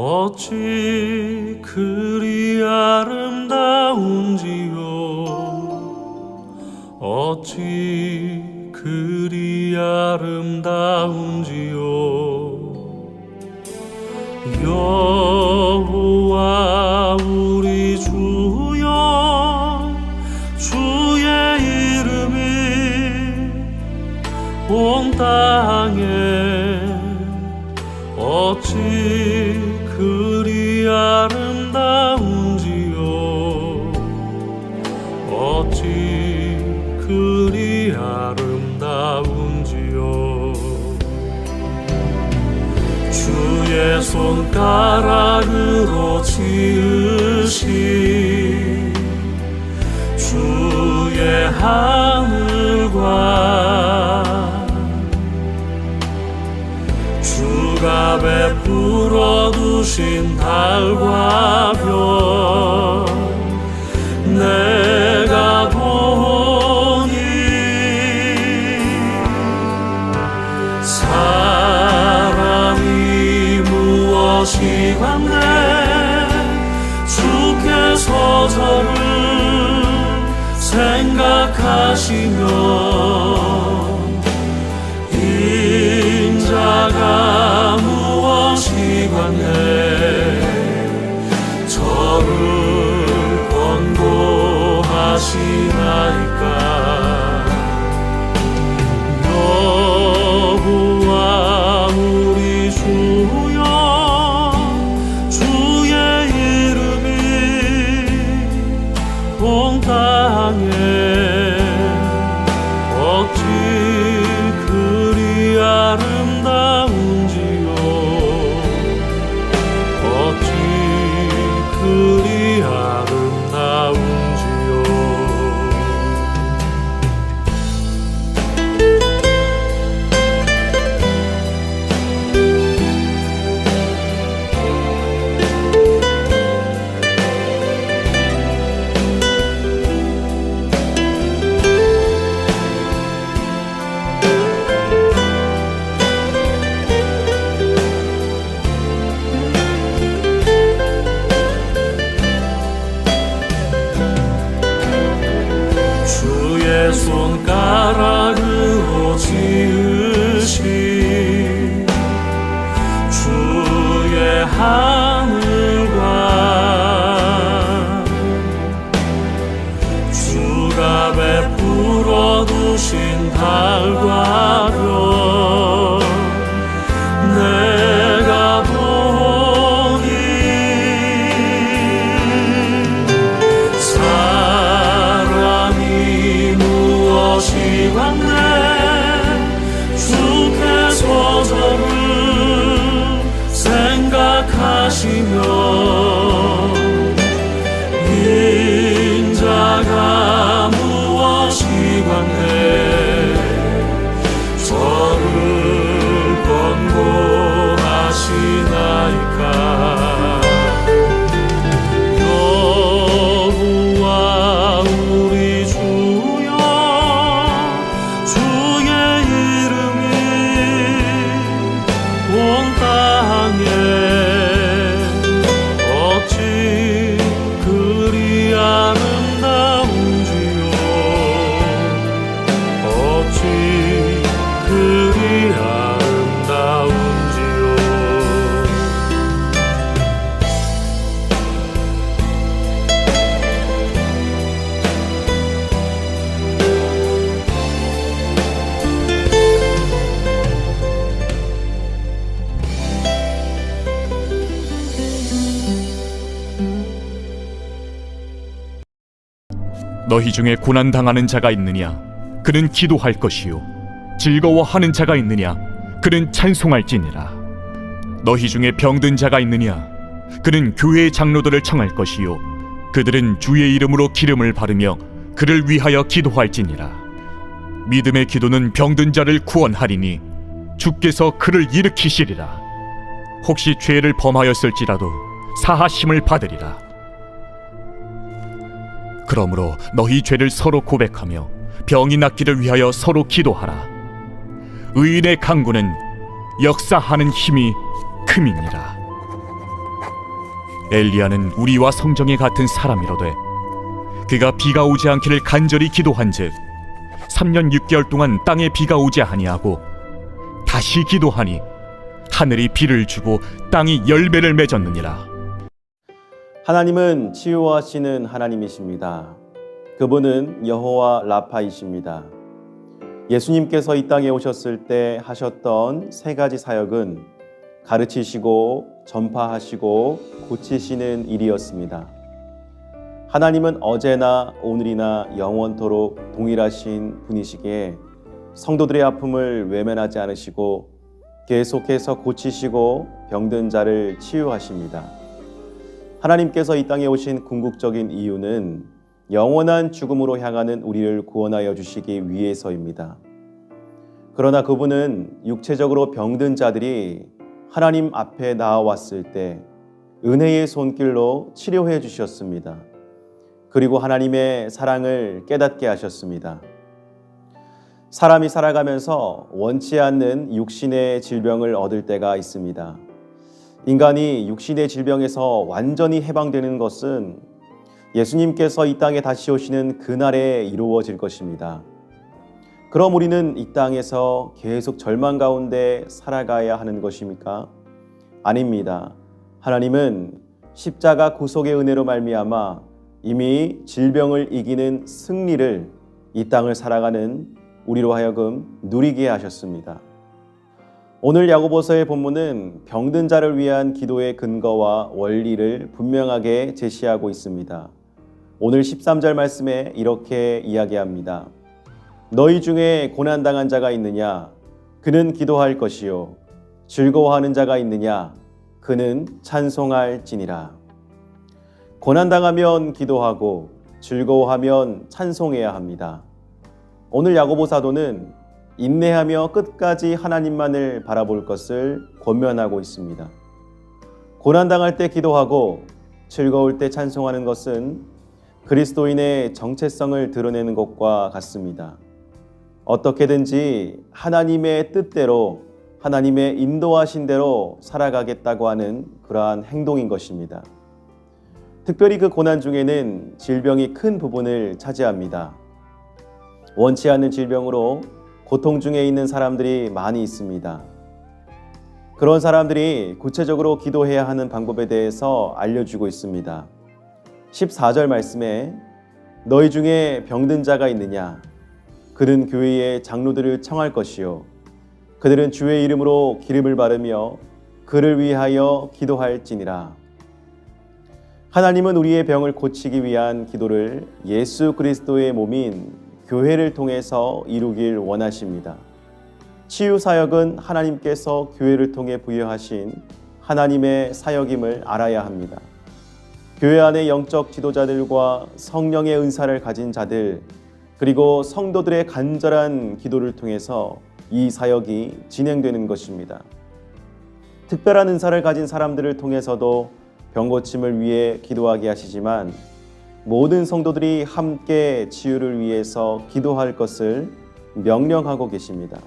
어찌 그리 아름다운지요. 어찌 그리 아름다운지요. 여호와 우리 주여, 주의 이름이 온 땅에 어찌 그리 아름다운지요. 어찌 그리 아름다운지요. 주의 손가락으로 지으신 주의 하늘과 주가 베풀어 두신 달과 별 내가 보니 사람이 무엇이 관내 주께서 저를 생각하시며 인자가 무엇이 관해 저를 권고하시나이까. 여호와 우리 주여, 주의 이름이 온 땅에 어찌 그리 아름다운지요. 어찌 그리 아름다운지요. 주의 손가락으로 지으신 주의 하늘과 주가 베풀어 두신 달과 별 내가 보니 사람이 무엇이 관내 주께서 저를 생각하시며 인자가 무엇이 관해 저를 권고하시나이까. 여호와 우리 주여, 주의 이름이 온 땅에 어찌 그리 아름다운지요. 어찌 그리 아름다운지요. 너희 중에 고난당하는 자가 있느냐? 그는 기도할 것이요. 즐거워하는 자가 있느냐? 그는 찬송할지니라. 너희 중에 병든 자가 있느냐? 그는 교회의 장로들을 청할 것이요. 그들은 주의 이름으로 기름을 바르며 그를 위하여 기도할지니라. 믿음의 기도는 병든 자를 구원하리니 주께서 그를 일으키시리라. 혹시 죄를 범하였을지라도 사하심을 받으리라. 그러므로 너희 죄를 서로 고백하며 병이 낫기를 위하여 서로 기도하라. 의인의 간구는 역사하는 힘이 큼이니라. 엘리야는 우리와 성정에 같은 사람이로되 그가 비가 오지 않기를 간절히 기도한즉 3년 6개월 동안 땅에 비가 오지 아니하고 다시 기도하니 하늘이 비를 주고 땅이 열매를 맺었느니라. 하나님은 치유하시는 하나님이십니다. 그분은 여호와 라파이십니다. 예수님께서 이 땅에 오셨을 때 하셨던 세 가지 사역은 가르치시고 전파하시고 고치시는 일이었습니다. 하나님은 어제나 오늘이나 영원토록 동일하신 분이시기에 성도들의 아픔을 외면하지 않으시고 계속해서 고치시고 병든 자를 치유하십니다. 하나님께서 이 땅에 오신 궁극적인 이유는 영원한 죽음으로 향하는 우리를 구원하여 주시기 위해서입니다. 그러나 그분은 육체적으로 병든 자들이 하나님 앞에 나아왔을 때 은혜의 손길로 치료해 주셨습니다. 그리고 하나님의 사랑을 깨닫게 하셨습니다. 사람이 살아가면서 원치 않는 육신의 질병을 얻을 때가 있습니다. 인간이 육신의 질병에서 완전히 해방되는 것은 예수님께서 이 땅에 다시 오시는 그날에 이루어질 것입니다. 그럼 우리는 이 땅에서 계속 절망 가운데 살아가야 하는 것입니까? 아닙니다. 하나님은 십자가 구속의 은혜로 말미암아 이미 질병을 이기는 승리를 이 땅을 살아가는 우리로 하여금 누리게 하셨습니다. 오늘 야고보서의 본문은 병든 자를 위한 기도의 근거와 원리를 분명하게 제시하고 있습니다. 오늘 13절 말씀에 이렇게 이야기합니다. 너희 중에 고난당한 자가 있느냐? 그는 기도할 것이요. 즐거워하는 자가 있느냐? 그는 찬송할지니라. 고난당하면 기도하고 즐거워하면 찬송해야 합니다. 오늘 야고보 사도는 인내하며 끝까지 하나님만을 바라볼 것을 권면하고 있습니다. 고난당할 때 기도하고 즐거울 때 찬송하는 것은 그리스도인의 정체성을 드러내는 것과 같습니다. 어떻게든지 하나님의 뜻대로 하나님의 인도하신 대로 살아가겠다고 하는 그러한 행동인 것입니다. 특별히 그 고난 중에는 질병이 큰 부분을 차지합니다. 원치 않는 질병으로 고통 중에 있는 사람들이 많이 있습니다. 그런 사람들이 구체적으로 기도해야 하는 방법에 대해서 알려주고 있습니다. 14절 말씀에 너희 중에 병든 자가 있느냐? 그는 교회의 장로들을 청할 것이요. 그들은 주의 이름으로 기름을 바르며 그를 위하여 기도할지니라. 하나님은 우리의 병을 고치기 위한 기도를 예수 그리스도의 몸인 교회를 통해서 이루길 원하십니다. 치유 사역은 하나님께서 교회를 통해 부여하신 하나님의 사역임을 알아야 합니다. 교회 안의 영적 지도자들과 성령의 은사를 가진 자들, 그리고 성도들의 간절한 기도를 통해서 이 사역이 진행되는 것입니다. 특별한 은사를 가진 사람들을 통해서도 병고침을 위해 기도하게 하시지만 모든 성도들이 함께 치유를 위해서 기도할 것을 명령하고 계십니다.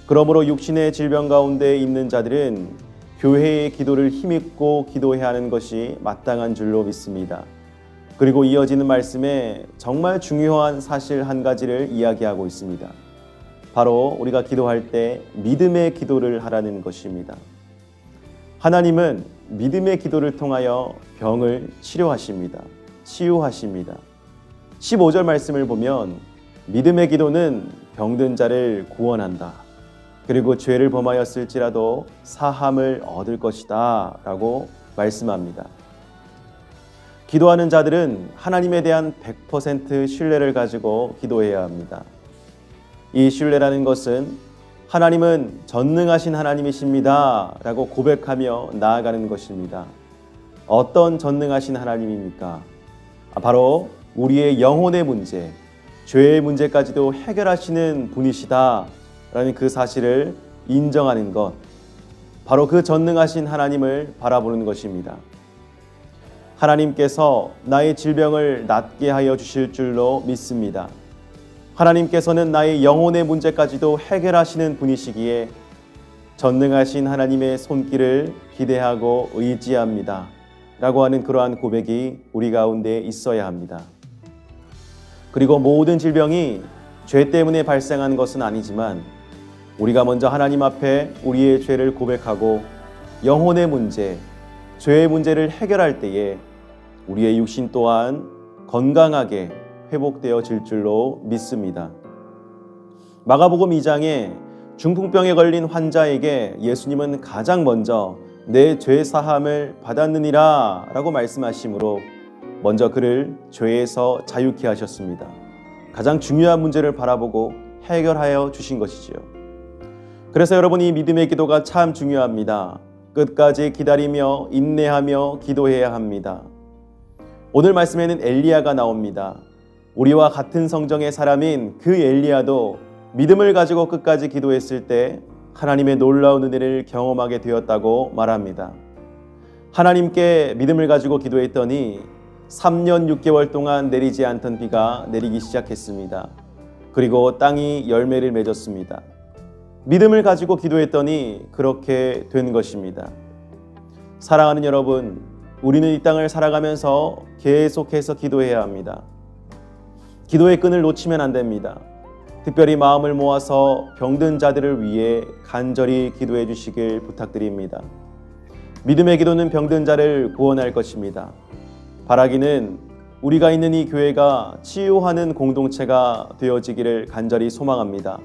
그러므로 육신의 질병 가운데 있는 자들은 교회의 기도를 힘입고 기도해야 하는 것이 마땅한 줄로 믿습니다. 그리고 이어지는 말씀에 정말 중요한 사실 한 가지를 이야기하고 있습니다. 바로 우리가 기도할 때 믿음의 기도를 하라는 것입니다. 하나님은 믿음의 기도를 통하여 병을 치료하십니다. 치유하십니다. 15절 말씀을 보면 믿음의 기도는 병든 자를 구원한다. 그리고 죄를 범하였을지라도 사함을 얻을 것이다 라고 말씀합니다. 기도하는 자들은 하나님에 대한 100% 신뢰를 가지고 기도해야 합니다. 이 신뢰라는 것은 하나님은 전능하신 하나님이십니다 라고 고백하며 나아가는 것입니다. 어떤 전능하신 하나님입니까? 바로 우리의 영혼의 문제, 죄의 문제까지도 해결하시는 분이시다 라는 그 사실을 인정하는 것, 바로 그 전능하신 하나님을 바라보는 것입니다. 하나님께서 나의 질병을 낫게 하여 주실 줄로 믿습니다. 하나님께서는 나의 영혼의 문제까지도 해결하시는 분이시기에 전능하신 하나님의 손길을 기대하고 의지합니다. 라고 하는 그러한 고백이 우리 가운데 있어야 합니다. 그리고 모든 질병이 죄 때문에 발생한 것은 아니지만 우리가 먼저 하나님 앞에 우리의 죄를 고백하고 영혼의 문제, 죄의 문제를 해결할 때에 우리의 육신 또한 건강하게 회복되어질 줄로 믿습니다. 마가복음 2장에 중풍병에 걸린 환자에게 예수님은 가장 먼저 내 죄 사함을 받았느니라 라고 말씀하시므로 먼저 그를 죄에서 자유케 하셨습니다. 가장 중요한 문제를 바라보고 해결하여 주신 것이지요. 그래서 여러분, 이 믿음의 기도가 참 중요합니다. 끝까지 기다리며 인내하며 기도해야 합니다. 오늘 말씀에는 엘리야가 나옵니다. 우리와 같은 성정의 사람인 그 엘리야도 믿음을 가지고 끝까지 기도했을 때 하나님의 놀라운 은혜를 경험하게 되었다고 말합니다. 하나님께 믿음을 가지고 기도했더니 3년 6개월 동안 내리지 않던 비가 내리기 시작했습니다. 그리고 땅이 열매를 맺었습니다. 믿음을 가지고 기도했더니 그렇게 된 것입니다. 사랑하는 여러분, 우리는 이 땅을 살아가면서 계속해서 기도해야 합니다. 기도의 끈을 놓치면 안 됩니다. 특별히 마음을 모아서 병든 자들을 위해 간절히 기도해 주시길 부탁드립니다. 믿음의 기도는 병든 자를 구원할 것입니다. 바라기는 우리가 있는 이 교회가 치유하는 공동체가 되어지기를 간절히 소망합니다.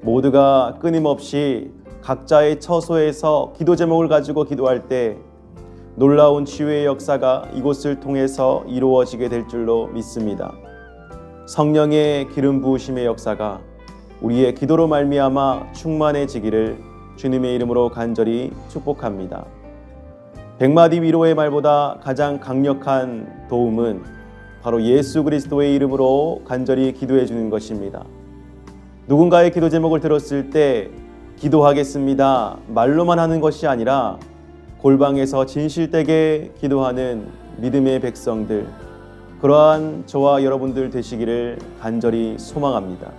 모두가 끊임없이 각자의 처소에서 기도 제목을 가지고 기도할 때 놀라운 치유의 역사가 이곳을 통해서 이루어지게 될 줄로 믿습니다. 성령의 기름 부으심의 역사가 우리의 기도로 말미암아 충만해지기를 주님의 이름으로 간절히 축복합니다. 100마디 위로의 말보다 가장 강력한 도움은 바로 예수 그리스도의 이름으로 간절히 기도해 주는 것입니다. 누군가의 기도 제목을 들었을 때 기도하겠습니다 말로만 하는 것이 아니라 골방에서 진실되게 기도하는 믿음의 백성들, 그러한 저와 여러분들 되시기를 간절히 소망합니다.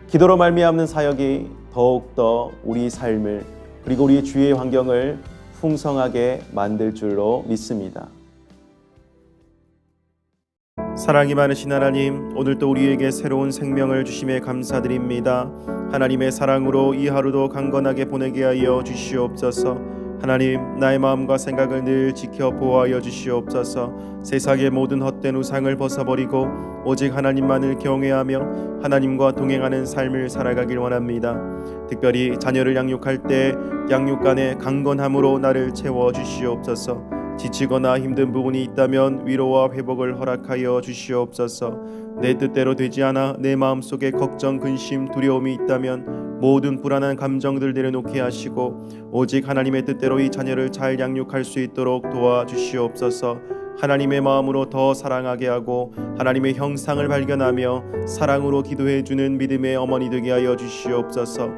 기도로 말미암는 사역이 더욱더 우리 삶을 그리고 우리 주위의 환경을 풍성하게 만들 줄로 믿습니다. 사랑이 많으신 하나님, 오늘도 우리에게 새로운 생명을 주심에 감사드립니다. 하나님의 사랑으로 이 하루도 강건하게 보내게 하여 주시옵소서. 하나님, 나의 마음과 생각을 늘 지켜 보호하여 주시옵소서. 세상의 모든 헛된 우상을 벗어버리고 오직 하나님만을 경외하며 하나님과 동행하는 삶을 살아가길 원합니다. 특별히 자녀를 양육할 때 양육간의 강건함으로 나를 채워 주시옵소서. 지치거나 힘든 부분이 있다면 위로와 회복을 허락하여 주시옵소서. 내 뜻대로 되지 않아 내 마음속에 걱정, 근심, 두려움이 있다면 모든 불안한 감정들 내려놓게 하시고 오직 하나님의 뜻대로 이 자녀를 잘 양육할 수 있도록 도와주시옵소서. 하나님의 마음으로 더 사랑하게 하고 하나님의 형상을 발견하며 사랑으로 기도해주는 믿음의 어머니 되게 하여 주시옵소서.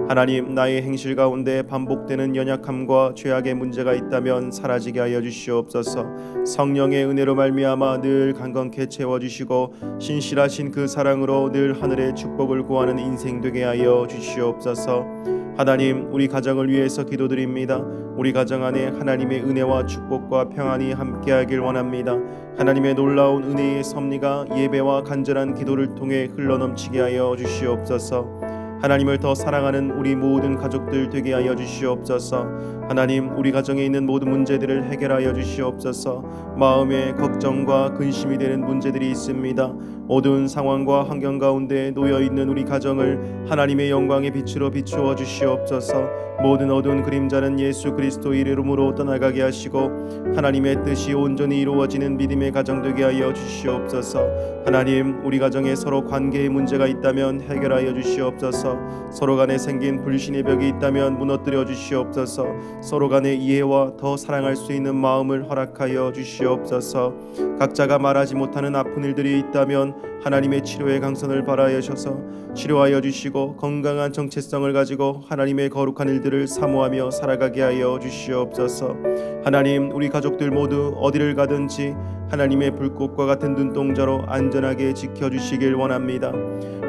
하나님, 나의 행실 가운데 반복되는 연약함과 죄악의 문제가 있다면 사라지게 하여 주시옵소서. 성령의 은혜로 말미암아 늘 강건케 채워주시고 신실하신 그 사랑으로 늘 하늘의 축복을 구하는 인생 되게 하여 주시옵소서. 하나님, 우리 가정을 위해서 기도드립니다. 우리 가정 안에 하나님의 은혜와 축복과 평안이 함께하길 원합니다. 하나님의 놀라운 은혜의 섭리가 예배와 간절한 기도를 통해 흘러넘치게 하여 주시옵소서. 하나님을 더 사랑하는 우리 모든 가족들 되게 하여 주시옵소서. 하나님, 우리 가정에 있는 모든 문제들을 해결하여 주시옵소서. 마음에 걱정과 근심이 되는 문제들이 있습니다. 어두운 상황과 환경 가운데 놓여있는 우리 가정을 하나님의 영광의 빛으로 비추어 주시옵소서. 모든 어두운 그림자는 예수 그리스도의 이름으로 떠나가게 하시고 하나님의 뜻이 온전히 이루어지는 믿음의 가정 되게 하여 주시옵소서. 하나님, 우리 가정에 서로 관계의 문제가 있다면 해결하여 주시옵소서. 서로 간에 생긴 불신의 벽이 있다면 무너뜨려 주시옵소서. 서로 간의 이해와 더 사랑할 수 있는 마음을 허락하여 주시옵소서. 각자가 말하지 못하는 아픈 일들이 있다면 하나님의 치료의 강선을 발하여셔서 치료하여 주시고 건강한 정체성을 가지고 하나님의 거룩한 일들을 사모하며 살아가게 하여 주시옵소서. 하나님, 우리 가족들 모두 어디를 가든지 하나님의 불꽃과 같은 눈동자로 안전하게 지켜주시길 원합니다.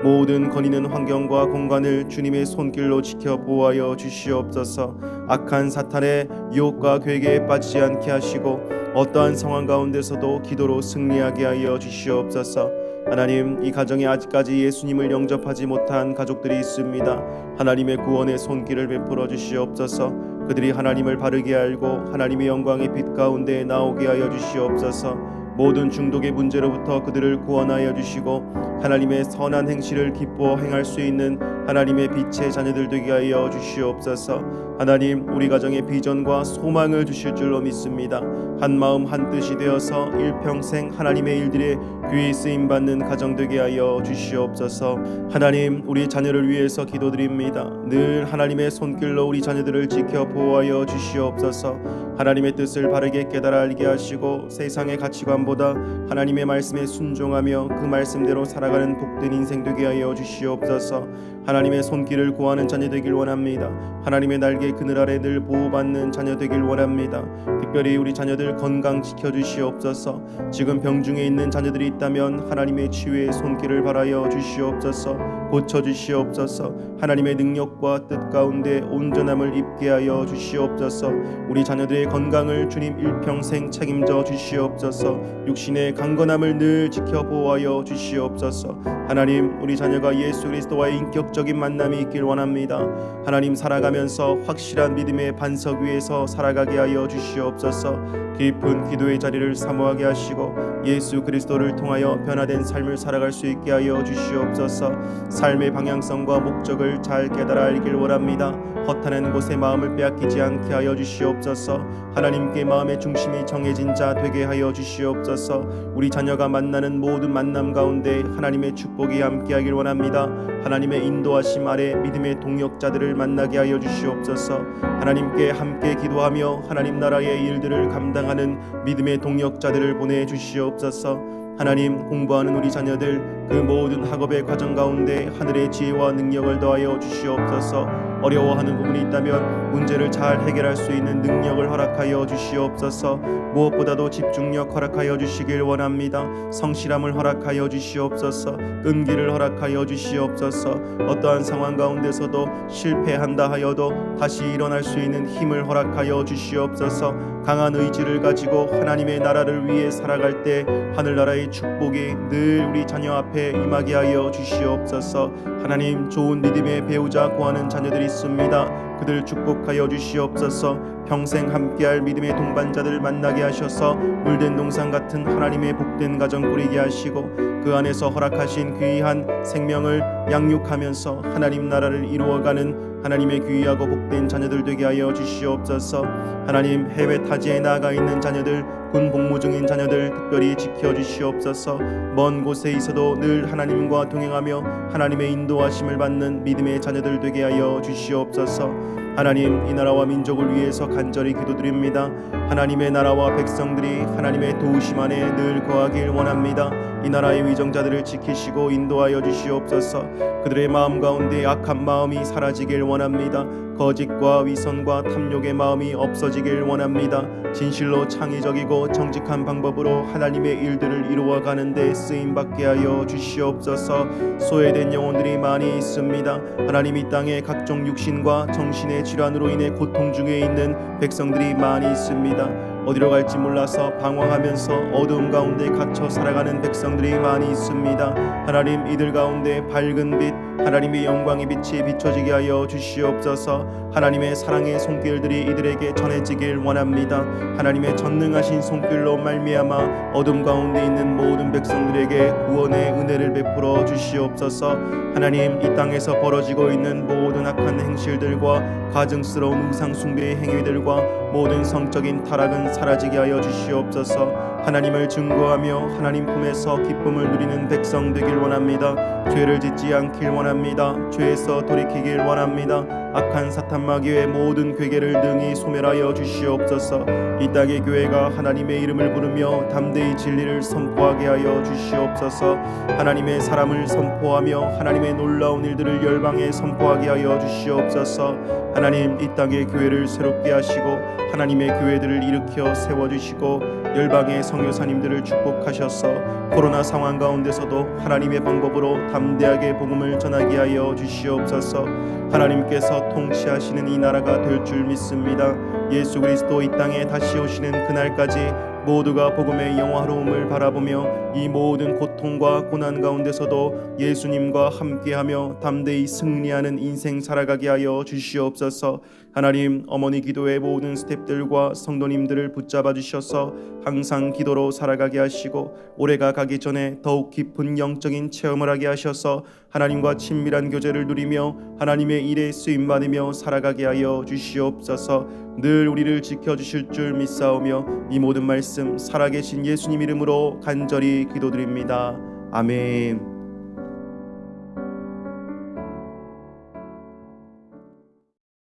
모든 거니는 환경과 공간을 주님의 손길로 지켜 보호하여 주시옵소서. 악한 사탄의 유혹과 괴계에 빠지지 않게 하시고 어떠한 상황 가운데서도 기도로 승리하게 하여 주시옵소서. 하나님, 이 가정에 아직까지 예수님을 영접하지 못한 가족들이 있습니다. 하나님의 구원의 손길을 베풀어 주시옵소서. 그들이 하나님을 바르게 알고 하나님의 영광의 빛 가운데 나오게 하여 주시옵소서. 모든 중독의 문제로부터 그들을 구원하여 주시고 하나님의 선한 행실을 기뻐 행할 수 있는 하나님의 빛의 자녀들 되게 하여 주시옵소서. 하나님, 우리 가정에 비전과 소망을 주실 줄로 믿습니다. 한 마음 한 뜻이 되어서 일평생 하나님의 일들에 귀히 쓰임받는 가정 되게 하여 주시옵소서. 하나님, 우리 자녀를 위해서 기도드립니다. 늘 하나님의 손길로 우리 자녀들을 지켜 보호하여 주시옵소서. 하나님의 뜻을 바르게 깨달아 알게 하시고 세상의 가치관보다 하나님의 말씀에 순종하며 그 말씀대로 살아가는 복된 인생 되게 하여 주시옵소서. 하나님의 손길을 구하는 자녀 되길 원합니다. 하나님의 날개 그늘 아래 늘 보호받는 자녀 되길 원합니다. 특별히 우리 자녀들 건강 지켜주시옵소서. 지금 병중에 있는 자녀들이 있다면 하나님의 치유의 손길을 바라여 주시옵소서. 고쳐주시옵소서. 하나님의 능력과 뜻 가운데 온전함을 입게 하여 주시옵소서. 우리 자녀들의 건강을 주님 일평생 책임져 주시옵소서. 육신의 강건함을 늘 지켜 보호하여 주시옵소서. 하나님, 우리 자녀가 예수 그리스도와의 인격적인 만남이 있길 원합니다. 하나님, 살아가면서 확실한 믿음의 반석 위에서 살아가게 하여 주시옵소서. 깊은 기도의 자리를 사모하게 하시고 예수 그리스도를 통하여 변화된 삶을 살아갈 수 있게 하여 주시옵소서. 삶의 방향성과 목적을 잘 깨달아 알길 원합니다. 허탄한 곳에 마음을 빼앗기지 않게 하여 주시옵소서. 하나님께 마음의 중심이 정해진 자 되게 하여 주시옵소서. 우리 자녀가 만나는 모든 만남 가운데 하나님의 축복이 함께하길 원합니다. 하나님의 인도하심 아래 믿음의 동역자들을 만나게 하여 주시옵소서. 하나님께 함께 기도하며 하나님 나라의 일들을 감당하는 믿음의 동역자들을 보내주시옵소서. 하나님, 공부하는 우리 자녀들 그 모든 학업의 과정 가운데 하늘의 지혜와 능력을 더하여 주시옵소서. 어려워하는 부분이 있다면 문제를 잘 해결할 수 있는 능력을 허락하여 주시옵소서. 무엇보다도 집중력 허락하여 주시길 원합니다. 성실함을 허락하여 주시옵소서. 끈기를 허락하여 주시옵소서. 어떠한 상황 가운데서도 실패한다 하여도 다시 일어날 수 있는 힘을 허락하여 주시옵소서. 강한 의지를 가지고 하나님의 나라를 위해 살아갈 때 하늘나라의 축복이 늘 우리 자녀 앞에 임하게 하여 주시옵소서. 하나님, 좋은 믿음의 배우자 구하는 자녀들이 있습니다. 그들 축복하여 주시옵소서. 평생 함께할 믿음의 동반자들을 만나게 하셔서 물된 동산 같은 하나님의 복된 가정 꾸리게 하시고 그 안에서 허락하신 귀한 생명을 양육하면서 하나님 나라를 이루어가는 하나님의 귀하고 복된 자녀들 되게 하여 주시옵소서. 하나님, 해외 타지에 나가 있는 자녀들, 군 복무 중인 자녀들 특별히 지켜주시옵소서. 먼 곳에 있어도 늘 하나님과 동행하며 하나님의 인도하심을 받는 믿음의 자녀들 되게 하여 주시옵소서. 하나님, 이 나라와 민족을 위해서 간절히 기도드립니다. 하나님의 나라와 백성들이 하나님의 도우심 안에 늘 거하길 원합니다. 이 나라의 위정자들을 지키시고 인도하여 주시옵소서. 그들의 마음 가운데 악한 마음이 사라지길 원합니다. 거짓과 위선과 탐욕의 마음이 없어지길 원합니다. 진실로 창의적이고 정직한 방법으로 하나님의 일들을 이루어가는 데 쓰임받게 하여 주시옵소서. 소외된 영혼들이 많이 있습니다. 하나님, 이 땅에 각종 육신과 정신의 질환으로 인해 고통 중에 있는 백성들이 많이 있습니다. 어디로 갈지 몰라서 방황하면서 어두움 가운데 갇혀 살아가는 백성들이 많이 있습니다. 하나님, 이들 가운데 밝은 빛, 하나님의 영광의 빛이 비춰지게 하여 주시옵소서. 하나님의 사랑의 손길들이 이들에게 전해지길 원합니다. 하나님의 전능하신 손길로 말미암아 어둠 가운데 있는 모든 백성들에게 구원의 은혜를 베풀어 주시옵소서. 하나님, 이 땅에서 벌어지고 있는 모든 악한 행실들과 가증스러운 우상 숭배의 행위들과 모든 성적인 타락은 사라지게 하여 주시옵소서. 하나님을 증거하며 하나님 품에서 기쁨을 누리는 백성 되길 원합니다. 죄를 짓지 않길 원합니다. 죄에서 돌이키길 원합니다. 악한 사탄 마귀의 모든 괴계를 능히 소멸하여 주시옵소서. 이 땅의 교회가 하나님의 이름을 부르며 담대히 진리를 선포하게 하여 주시옵소서. 하나님의 사람을 선포하며 하나님의 놀라운 일들을 열방에 선포하게 하여 주시옵소서. 하나님, 이 땅의 교회를 새롭게 하시고 하나님의 교회들을 일으켜 세워주시고 열방의 선교사님들을 축복하셔서 코로나 상황 가운데서도 하나님의 방법으로 담대하게 복음을 전하게 하여 주시옵소서. 하나님께서 통치하시는 이 나라가 될 줄 믿습니다. 예수 그리스도 이 땅에 다시 오시는 그날까지 모두가 복음의 영화로움을 바라보며 이 모든 고통과 고난 가운데서도 예수님과 함께하며 담대히 승리하는 인생 살아가게 하여 주시옵소서. 하나님, 어머니 기도의 모든 스태프들과 성도님들을 붙잡아 주셔서 항상 기도로 살아가게 하시고 올해가 가기 전에 더욱 깊은 영적인 체험을 하게 하셔서 하나님과 친밀한 교제를 누리며 하나님의 일에 쓰임받으며 살아가게 하여 주시옵소서. 늘 우리를 지켜주실 줄 믿사오며 이 모든 말씀 살아계신 예수님 이름으로 간절히 기도드립니다. 아멘.